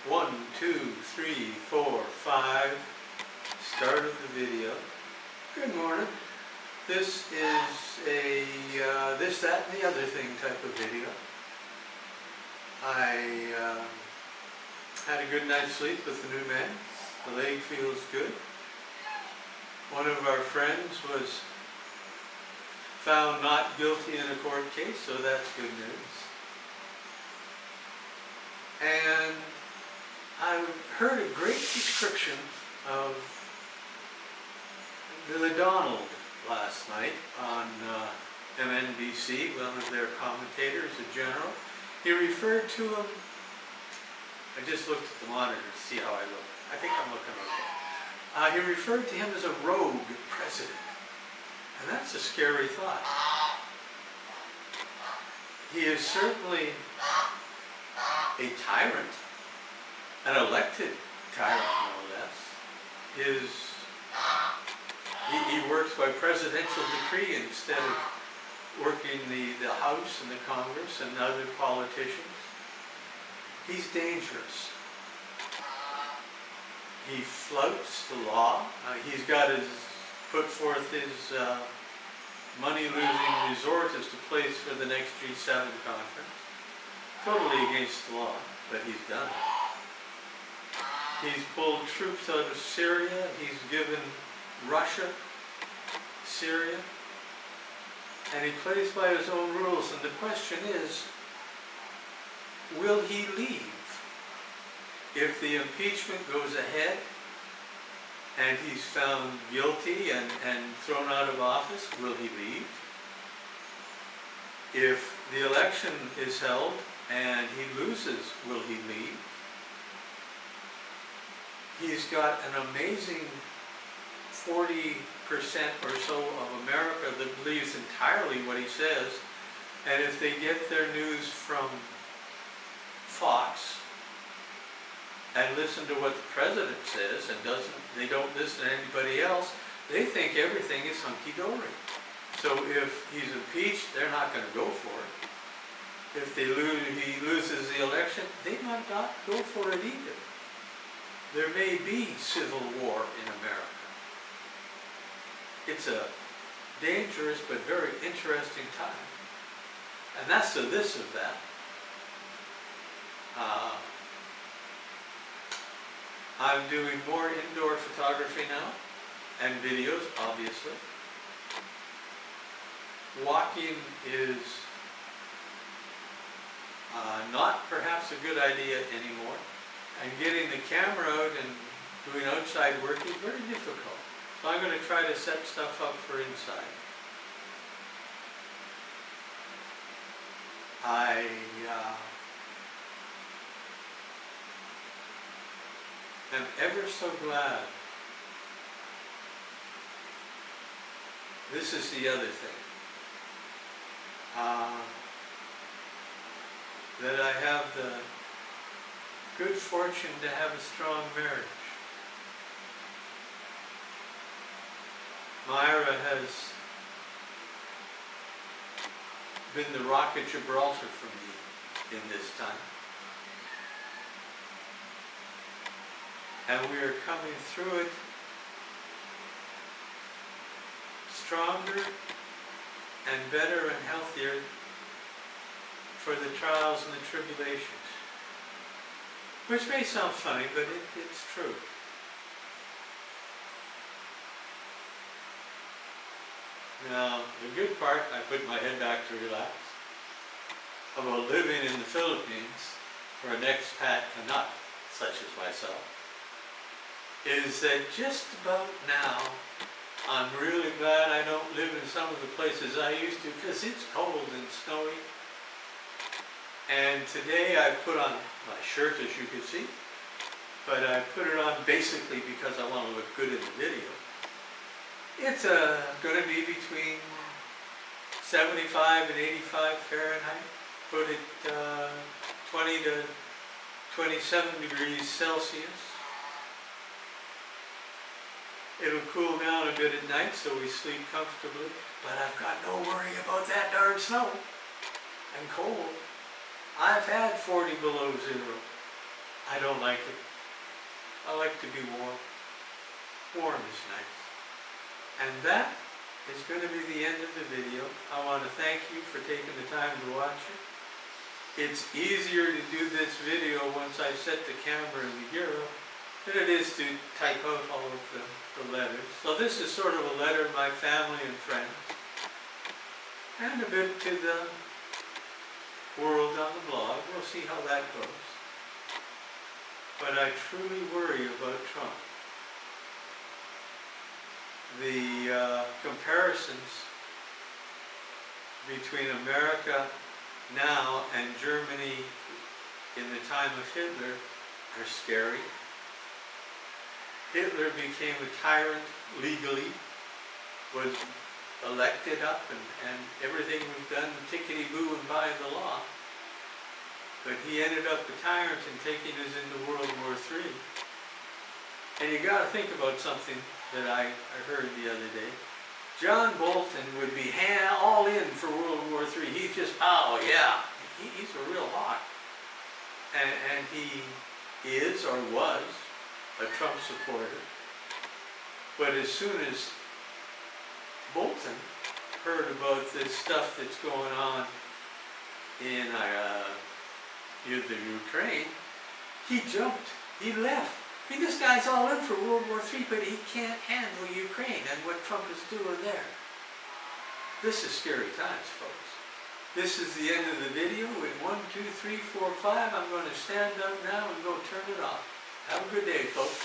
1, 2, 3, 4, 5. Start of the video. Good morning. This is a this, that, and the other thing type of video. I had a good night's sleep with the new man. The leg feels good. One of our friends was found not guilty in a court case, so that's good news. And I heard a great description of Billy Donald last night on MNBC, one of their commentators, a general. He referred to him, I just looked at the monitor to see how I look. I think I'm looking okay. He referred to him as a rogue president. And that's a scary thought. He is certainly a tyrant, an elected tyrant no less. He works by presidential decree instead of working the House and the Congress and other politicians. He's dangerous. He flouts the law. He's got put forth his money-losing resort as the place for the next G7 conference. Totally against the law, but he's done it. He's pulled troops out of Syria. He's given Russia Syria. And he plays by his own rules. And the question is, will he leave? If the impeachment goes ahead and he's found guilty and thrown out of office, will he leave? If the election is held and he loses, will he leave? He's got an amazing 40% or so of America that believes entirely what he says, and if they get their news from Fox and listen to what the president says and they don't listen to anybody else, they think everything is hunky-dory. So if he's impeached, they're not going to go for it. If he loses the election, they might not go for it either. There may be civil war in America. It's a dangerous but very interesting time. And that's the this of that. I'm doing more indoor photography now, and videos, obviously. Walking is not perhaps a good idea anymore, and getting the camera out and doing outside work is very difficult. So I'm going to try to set stuff up for inside. I am ever so glad. This is the other thing. That I have the good fortune to have a strong marriage. Myra has been the rock of Gibraltar for me in this time. And we are coming through it stronger and better and healthier for the trials and the tribulations. Which may sound funny, but it's true. Now, the good part, I put my head back to relax, about living in the Philippines for an expat nut such as myself, is that just about now, I'm really glad I don't live in some of the places I used to, because it's cold and snowy. And today I put on my shirt, as you can see, but I put it on basically because I want to look good in the video. It's going to be between 75 and 85 Fahrenheit. Put it 20 to 27 degrees Celsius. It'll cool down a bit at night so we sleep comfortably, but I've got no worry about that darn snow and cold. I've had 40 below zero. I don't like it. I like to be warm. Warm is nice. And that is going to be the end of the video. I want to thank you for taking the time to watch it. It's easier to do this video once I set the camera in the gyro than it is to type out all of the letters. So this is sort of a letter to my family and friends, and a bit to the world on the blog. We'll see how that goes. But I truly worry about Trump. The comparisons between America now and Germany in the time of Hitler are scary. Hitler became a tyrant legally, was elected up, and everything was done tickety-boo and by the law. But he ended up a tyrant and taking us into World War III. And you got to think about something that I heard the other day. John Bolton would be all in for World War III. He's just, oh yeah, he's a real hawk. And he is or was a Trump supporter. But as soon as Bolton heard about this stuff that's going on in the Ukraine, he jumped, he left. I mean, this guy's all in for World War III, but he can't handle Ukraine and what Trump is doing there. This is scary times, folks. This is the end of the video. In 1, 2, 3, 4, 5, I'm going to stand up now and go turn it off. Have a good day, folks.